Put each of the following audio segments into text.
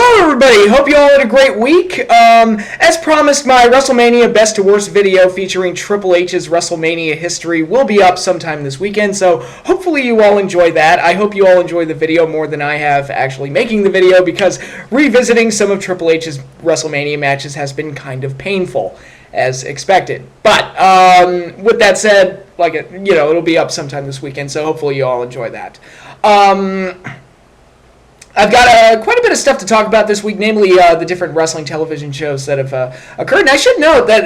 Hello everybody, hope you all had a great week. As promised, my WrestleMania Best to Worst video featuring Triple H's WrestleMania history will be up sometime this weekend, so hopefully you all enjoy that. I hope you all enjoy the video more than I have actually making the video, because revisiting some of Triple H's WrestleMania matches has been kind of painful, as expected. But with that said, it'll be up sometime this weekend, so hopefully you all enjoy that. I've got quite a bit of stuff to talk about this week, namely the different wrestling television shows that have occurred. And I should note that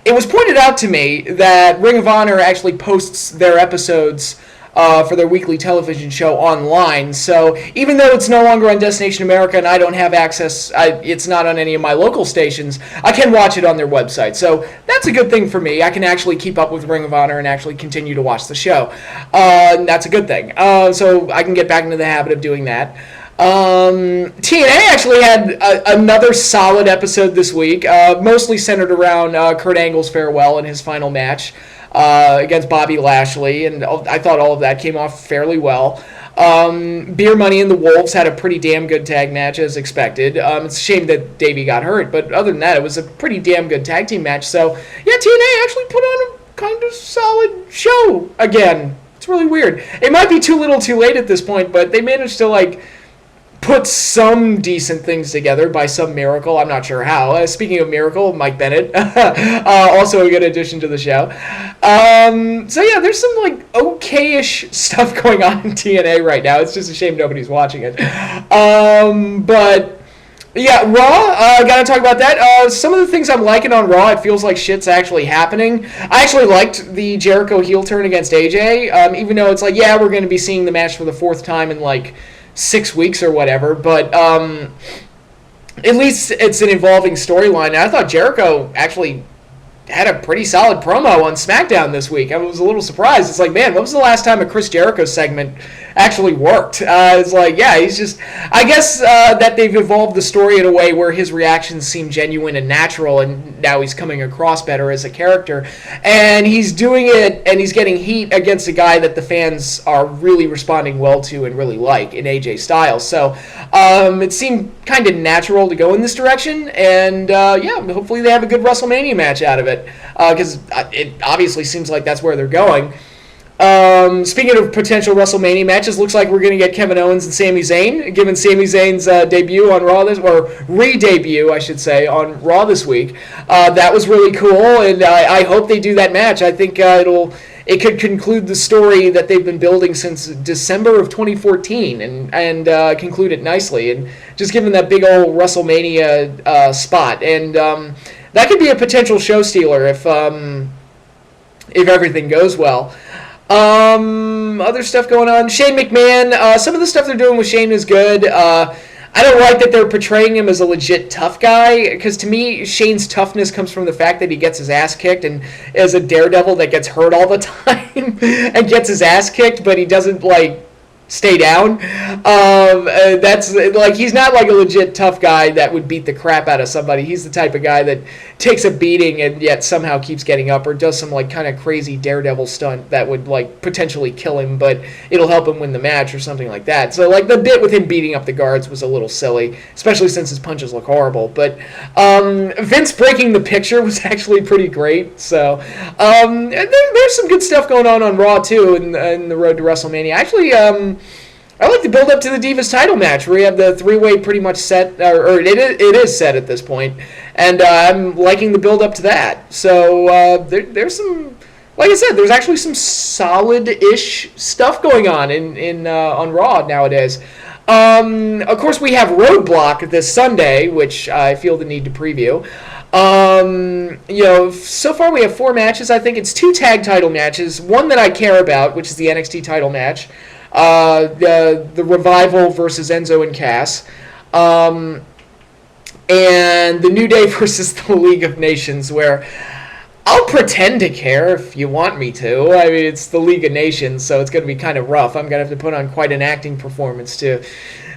it was pointed out to me that Ring of Honor actually posts their episodes for their weekly television show online. So even though it's no longer on Destination America and I don't have access, it's not on any of my local stations, I can watch it on their website. So that's a good thing for me. I can actually keep up with Ring of Honor and actually continue to watch the show. That's a good thing. So I can get back into the habit of doing that. TNA actually had another solid episode this week, mostly centered around Kurt Angle's farewell and his final match against Bobby Lashley, and I thought all of that came off fairly well. Beer Money and the Wolves had a pretty damn good tag match, as expected. It's a shame that Davey got hurt, but other than that, it was a pretty damn good tag team match. So, yeah, TNA actually put on a kind of solid show again. It's really weird. It might be too little too late at this point, but they managed to, put some decent things together by some miracle. I'm not sure how. Speaking of miracle, Mike Bennett, also a good addition to the show. So yeah, there's some okay-ish stuff going on in TNA right now. It's just a shame nobody's watching it. But yeah, Raw, gotta talk about that. Some of the things I'm liking on Raw, it feels like shit's actually happening. I actually liked the Jericho heel turn against AJ, even though it's we're going to be seeing the match for the fourth time in 6 weeks or whatever, but at least it's an evolving storyline. I thought Jericho actually had a pretty solid promo on SmackDown this week. I was a little surprised. It's man, when was the last time a Chris Jericho segment actually worked? It's he's just... I guess that they've evolved the story in a way where his reactions seem genuine and natural, and now he's coming across better as a character. And he's doing it, and he's getting heat against a guy that the fans are really responding well to and really like in AJ Styles. So it seemed kind of natural to go in this direction, and hopefully they have a good WrestleMania match out of it. Because it obviously seems like that's where they're going. Speaking of potential WrestleMania matches, looks like we're going to get Kevin Owens and Sami Zayn, given Sami Zayn's debut on Raw re-debut, I should say, on Raw this week. That was really cool, and I hope they do that match. I think it could conclude the story that they've been building since December of 2014 and conclude it nicely, and just give them that big old WrestleMania spot. And that could be a potential show stealer if everything goes well. Other stuff going on. Shane McMahon, some of the stuff they're doing with Shane is good. I don't like that they're portraying him as a legit tough guy, because to me, Shane's toughness comes from the fact that he gets his ass kicked and is a daredevil that gets hurt all the time and gets his ass kicked, but he doesn't, stay down. That's he's not a legit tough guy that would beat the crap out of somebody. He's the type of guy that takes a beating and yet somehow keeps getting up, or does some kind of crazy daredevil stunt that would potentially kill him, but it'll help him win the match or something like that. So the bit with him beating up the guards was a little silly, especially since his punches look horrible. But Vince breaking the picture was actually pretty great. So there's some good stuff going on Raw too in the road to WrestleMania. Actually, I like the build up to the Divas title match, where you have the three-way pretty much set, or it is set at this point, and I'm liking the build up to that. So there's some, like I said, there's actually some solid-ish stuff going on on Raw nowadays. Of course, we have Roadblock this Sunday, which I feel the need to preview. So far we have 4 matches. I think it's 2 tag title matches, one that I care about, which is the NXT title match. The Revival versus Enzo and Cass, and the New Day versus the League of Nations, where I'll pretend to care if you want me to. I mean, it's the League of Nations, so it's going to be kind of rough. I'm going to have to put on quite an acting performance to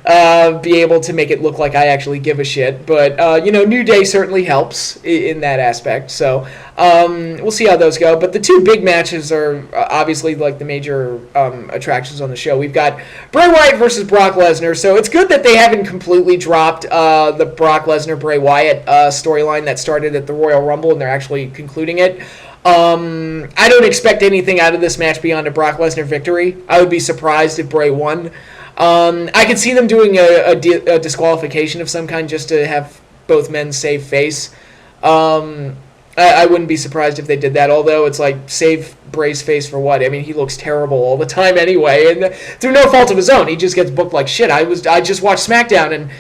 be able to make it look like I actually give a shit. But, New Day certainly helps in that aspect. So we'll see how those go. But the two big matches are obviously like the major attractions on the show. We've got Bray Wyatt versus Brock Lesnar. So it's good that they haven't completely dropped the Brock Lesnar-Bray Wyatt storyline that started at the Royal Rumble, and they're actually concluding it. I don't expect anything out of this match beyond a Brock Lesnar victory. I would be surprised if Bray won. I could see them doing a disqualification of some kind just to have both men save face. I wouldn't be surprised if they did that, although it's like, save Bray's face for what? I mean, he looks terrible all the time anyway, and through no fault of his own. He just gets booked like shit. I just watched SmackDown, and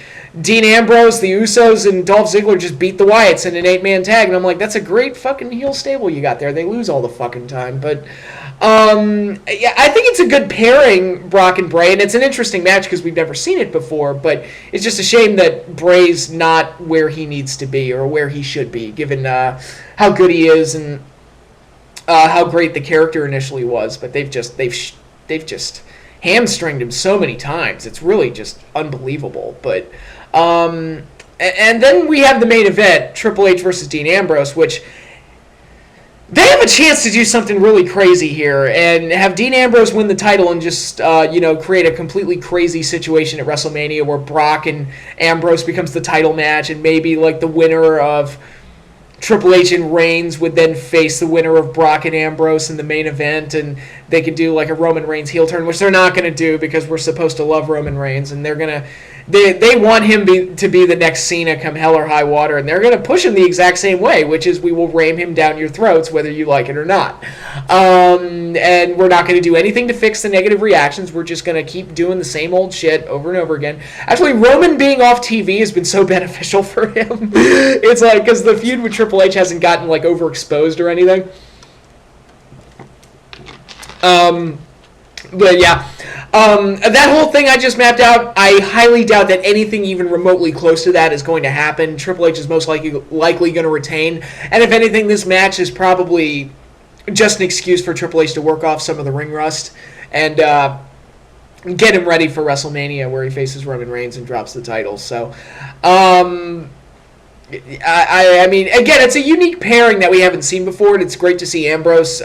Dean Ambrose, the Usos, and Dolph Ziggler just beat the Wyatts in an 8-man tag, and I'm like, that's a great fucking heel stable you got there. They lose all the fucking time, but yeah, I think it's a good pairing, Brock and Bray, and it's an interesting match because we've never seen it before, but it's just a shame that Bray's not where he needs to be or where he should be, given how good he is and how great the character initially was. But they've just hamstringed him so many times. It's really just unbelievable. But and then we have the main event, Triple H versus Dean Ambrose, which they have a chance to do something really crazy here and have Dean Ambrose win the title and just, create a completely crazy situation at WrestleMania where Brock and Ambrose becomes the title match, and maybe like the winner of Triple H and Reigns would then face the winner of Brock and Ambrose in the main event, and they could do like a Roman Reigns heel turn, which they're not going to do because we're supposed to love Roman Reigns, and they want him to be the next Cena come hell or high water, and they're going to push him the exact same way, which is we will ram him down your throats whether you like it or not. And we're not going to do anything to fix the negative reactions. We're just going to keep doing the same old shit over and over again. Actually, Roman being off TV has been so beneficial for him. It's like, because the feud with Triple H hasn't gotten like overexposed or anything. But yeah, that whole thing I just mapped out, I highly doubt that anything even remotely close to that is going to happen. Triple H is most likely going to retain, and if anything, this match is probably just an excuse for Triple H to work off some of the ring rust and get him ready for WrestleMania, where he faces Roman Reigns and drops the title. So, I mean, again, it's a unique pairing that we haven't seen before, and it's great to see Ambrose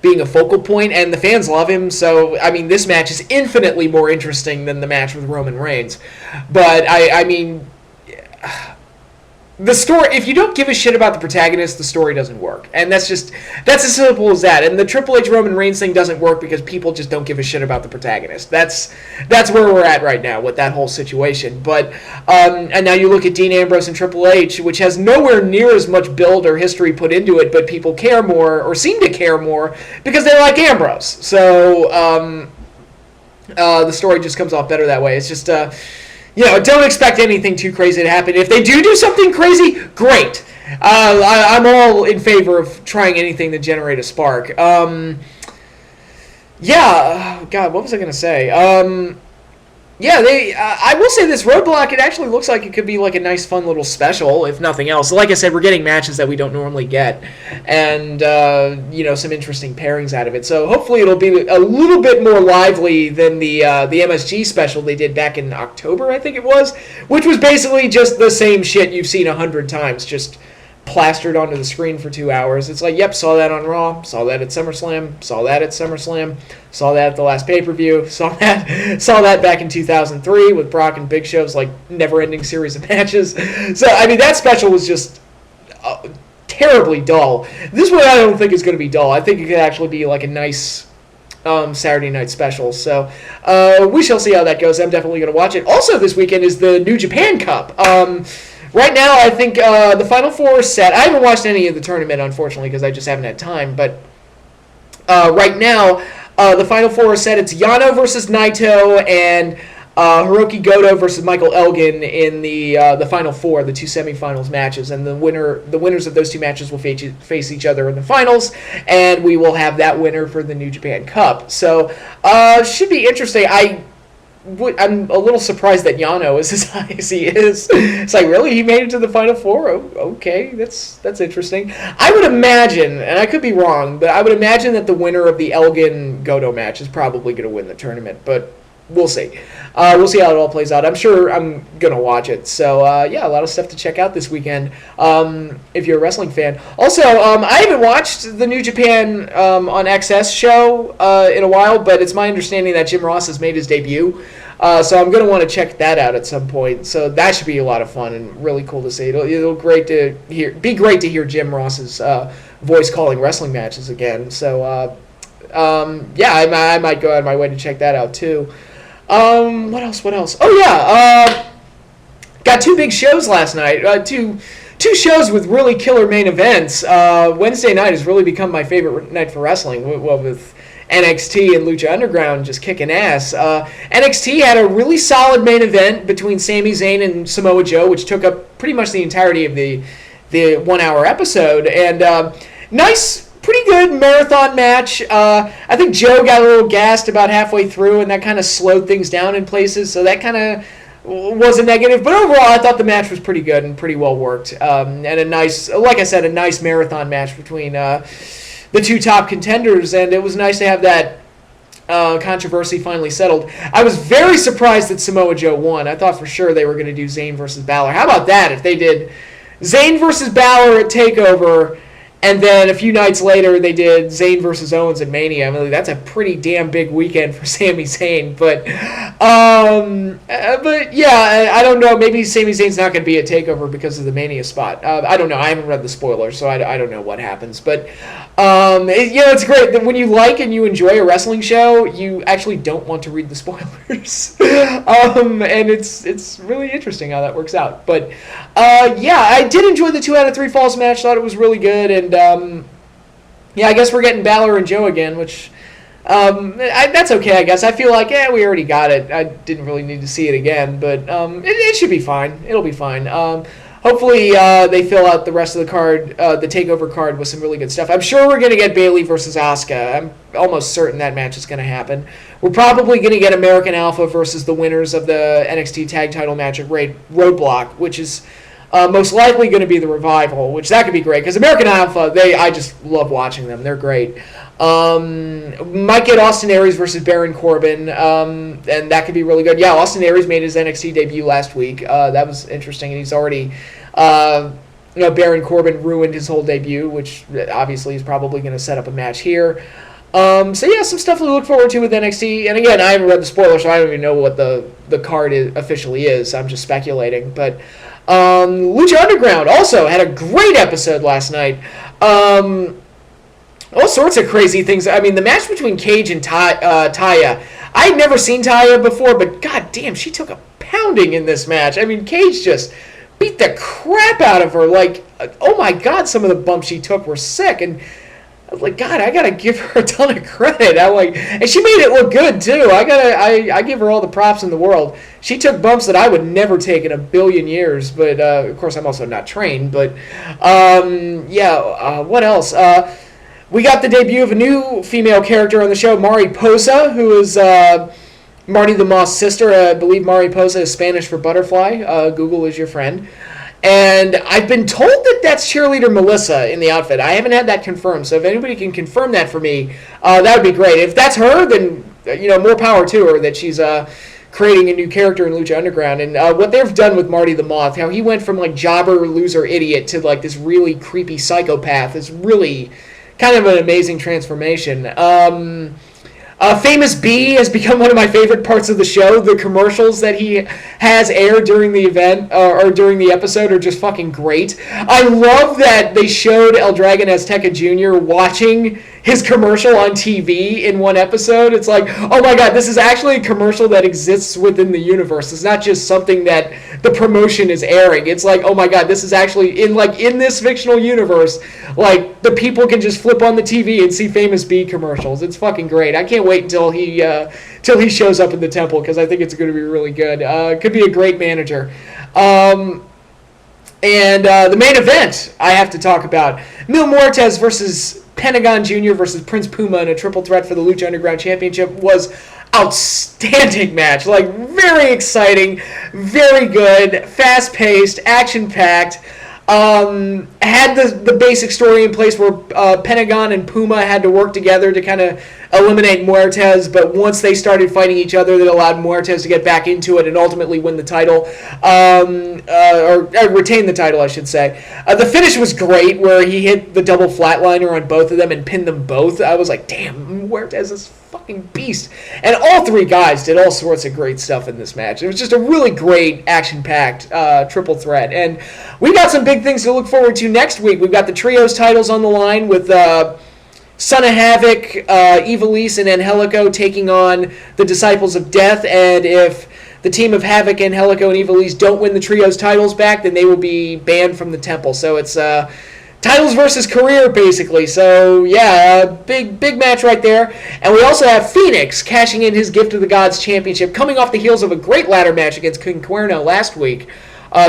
being a focal point, and the fans love him. So, I mean, this match is infinitely more interesting than the match with Roman Reigns. But, I mean, the story, if you don't give a shit about the protagonist, the story doesn't work. And that's as simple as that. And the Triple H Roman Reigns thing doesn't work because people just don't give a shit about the protagonist. That's where we're at right now with that whole situation. But and now you look at Dean Ambrose and Triple H, which has nowhere near as much build or history put into it, but people care more, or seem to care more, because they like Ambrose. So the story just comes off better that way. It's just don't expect anything too crazy to happen. If they do something crazy, great. I'm all in favor of trying anything to generate a spark. God, what was I going to say? I will say this Roadblock, it actually looks like it could be like a nice, fun little special, if nothing else. Like I said, we're getting matches that we don't normally get, and some interesting pairings out of it. So hopefully it'll be a little bit more lively than the MSG special they did back in October, I think it was, which was basically just the same shit you've seen 100 times, just plastered onto the screen for 2 hours. It's like, yep, saw that on Raw, saw that at SummerSlam, saw that at SummerSlam, saw that at the last pay-per-view, saw that back in 2003 with Brock and Big Show's like never-ending series of matches. So, I mean, that special was just terribly dull. This one I don't think is going to be dull. I think it could actually be like a nice Saturday night special. So we shall see how that goes. I'm definitely going to watch it. Also this weekend is the New Japan Cup. Right now, I think the Final Four is set. I haven't watched any of the tournament, unfortunately, because I just haven't had time. But right now, the Final Four is set. It's Yano versus Naito and Hiroki Goto versus Michael Elgin in the Final Four, the two semifinals matches. And the winners of those two matches will face each other in the finals, and we will have that winner for the New Japan Cup. So should be interesting. I'm a little surprised that Yano is as high as he is. It's like, really? He made it to the Final Four? Oh, okay, that's interesting. I would imagine, and I could be wrong, but I would imagine that the winner of the Elgin-Goto match is probably going to win the tournament. But we'll see. We'll see how it all plays out. I'm sure I'm going to watch it. So, yeah, a lot of stuff to check out this weekend if you're a wrestling fan. Also, I haven't watched the New Japan on XS show in a while, but it's my understanding that Jim Ross has made his debut. So I'm going to want to check that out at some point. So that should be a lot of fun and really cool to see. It'll be great to hear Jim Ross's voice calling wrestling matches again. So, yeah, I might go out of my way to check that out too. What else? Oh, yeah. Got two big shows last night. Two shows with really killer main events. Wednesday night has really become my favorite night for wrestling. With NXT and Lucha Underground just kicking ass. NXT had a really solid main event between Sami Zayn and Samoa Joe, which took up pretty much the entirety of the 1 hour episode. And nice, pretty good marathon match. I think Joe got a little gassed about halfway through, and that kind of slowed things down in places, so that kind of was a negative. But overall, I thought the match was pretty good and pretty well worked. And a nice, like I said, a nice marathon match between the two top contenders, and it was nice to have that controversy finally settled. I was very surprised that Samoa Joe won. I thought for sure they were going to do Zayn versus Balor. How about that if they did Zayn versus Balor at TakeOver, and then a few nights later, they did Zayn versus Owens at Mania. I mean, that's a pretty damn big weekend for Sami Zayn. But yeah, I don't know. Maybe Sami Zayn's not going to be at TakeOver because of the Mania spot. I don't know. I haven't read the spoilers, so I don't know what happens. But it's great that when you like and you enjoy a wrestling show, you actually don't want to read the spoilers. And it's really interesting how that works out. But yeah, I did enjoy the 2 out of 3 falls match. Thought it was really good. And yeah, I guess we're getting Balor and Joe again, which that's okay, I guess. I feel like, we already got it. I didn't really need to see it again, but it should be fine. It'll be fine. Hopefully they fill out the rest of the card, the TakeOver card, with some really good stuff. I'm sure we're going to get Bayley versus Asuka. I'm almost certain that match is going to happen. We're probably going to get American Alpha versus the winners of the NXT Tag Title match at Roadblock, which is most likely going to be the Revival, which that could be great, because American Alpha, I just love watching them. They're great. Might get Austin Aries versus Baron Corbin, and that could be really good. Yeah, Austin Aries made his NXT debut last week. That was interesting, and he's already, Baron Corbin ruined his whole debut, which obviously is probably going to set up a match here. So yeah, some stuff to look forward to with NXT. And again, I haven't read the spoilers, so I don't even know what the card officially is. I'm just speculating, but Lucha Underground also had a great episode last night. All sorts of crazy things. I mean, the match between Cage and Taya. I'd never seen Taya before, but god damn, she took a pounding in this match. I mean, Cage just beat the crap out of her. Like, oh my god, some of the bumps she took were sick. And I was like, God, I gotta give her a ton of credit. And she made it look good too. I give her all the props in the world. She took bumps that I would never take in a billion years. But of course, I'm also not trained. But what else? We got the debut of a new female character on the show, Mari Posa, who is Marty the Moth's sister. I believe Mari Posa is Spanish for butterfly. Google is your friend. And I've been told that that's cheerleader Melissa in the outfit. I haven't had that confirmed, so if anybody can confirm that for me, that would be great. If that's her, then more power to her that she's creating a new character in Lucha Underground. And what they've done with Marty the Moth, how he went from like jobber, loser, idiot to like this really creepy psychopath is really kind of an amazing transformation. Famous B has become one of my favorite parts of the show. The commercials that he has aired during the event or during the episode are just fucking great. I love that they showed El Dragon Azteca Jr. watching his commercial on TV in one episode. It's like, oh my god, this is actually a commercial that exists within the universe. It's not just something that the promotion is airing. It's like, oh my god, this is actually in this fictional universe. Like, the people can just flip on the TV and see Famous B commercials. It's fucking great. I can't wait until he shows up in the temple, because I think it's going to be really good. Could be a great manager. And the main event I have to talk about, Mil Muertes versus Pentagon Jr. versus Prince Puma in a triple threat for the Lucha Underground Championship, was outstanding match. Like, very exciting, very good, fast-paced, action-packed. Had the basic story in place where Pentagon and Puma had to work together to kind of eliminate Muertes, but once they started fighting each other, that allowed Muertes to get back into it and ultimately win the title, or retain the title, I should say. The finish was great, where he hit the double flatliner on both of them and pinned them both. I was like, damn, Muertes is fucking beast. And all three guys did all sorts of great stuff in this match. It was just a really great, action-packed triple threat. And we got some big things to look forward to next week. We've got the trios titles on the line with Son of Havoc, Ivelisse, and Angelico taking on the Disciples of Death. And if the team of Havoc, Angelico, and Ivelisse don't win the trios titles back, then they will be banned from the temple. So it's titles versus career, basically. So, yeah, big match right there. And we also have Phoenix cashing in his Gift of the Gods championship, coming off the heels of a great ladder match against King Cuerno last week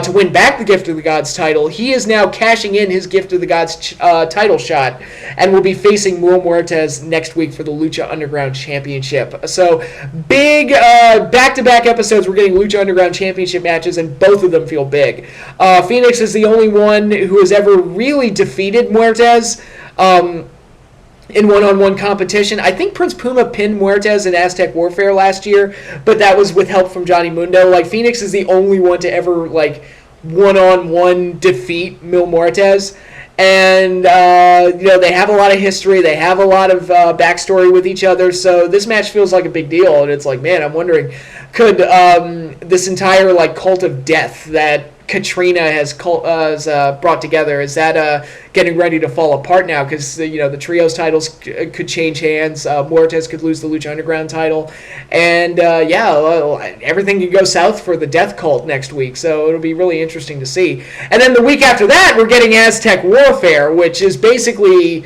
to win back the Gift of the Gods title. He is now cashing in his Gift of the Gods title shot and will be facing Mil Muertes next week for the Lucha Underground championship. So, big back-to-back episodes. We're getting Lucha Underground championship matches, and both of them feel big. Phoenix is the only one who has ever really defeated Muertes in one-on-one competition. I think Prince Puma pinned Muertes in Aztec Warfare last year, but that was with help from Johnny Mundo. Like, Phoenix is the only one to ever, like, one-on-one defeat Mil Muertes. And, they have a lot of history. They have a lot of backstory with each other. So this match feels like a big deal. And it's like, man, I'm wondering, could this entire, like, cult of death that Katrina has brought together, is that getting ready to fall apart now? Because the trios titles could change hands. Muertes could lose the Lucha Underground title, and everything could go south for the Death Cult next week. So it'll be really interesting to see. And then the week after that, we're getting Aztec Warfare, which is basically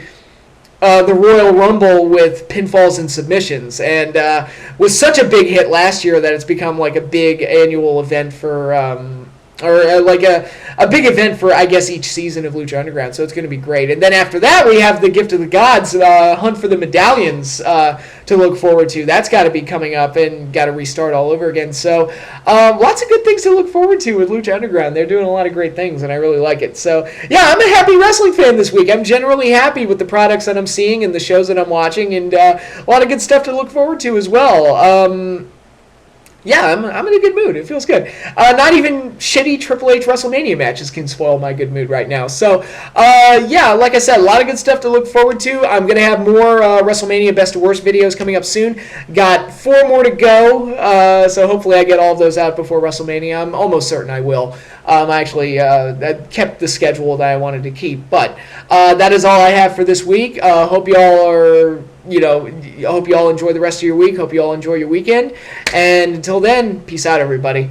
the Royal Rumble with pinfalls and submissions, and was such a big hit last year that it's become like a big annual event for. Like a big event for, I guess, each season of Lucha Underground, so it's going to be great. And then after that, we have the Gift of the Gods, Hunt for the Medallions to look forward to. That's got to be coming up and got to restart all over again. So lots of good things to look forward to with Lucha Underground. They're doing a lot of great things, and I really like it. So, yeah, I'm a happy wrestling fan this week. I'm generally happy with the products that I'm seeing and the shows that I'm watching, and a lot of good stuff to look forward to as well. Yeah, I'm in a good mood. It feels good. Not even shitty Triple H WrestleMania matches can spoil my good mood right now. So, like I said, a lot of good stuff to look forward to. I'm going to have more WrestleMania Best of Worst videos coming up soon. Got 4 more to go, so hopefully I get all of those out before WrestleMania. I'm almost certain I will. I actually kept the schedule that I wanted to keep. But that is all I have for this week. Hope y'all are... I hope you all enjoy the rest of your week. Hope you all enjoy your weekend. And until then, peace out, everybody.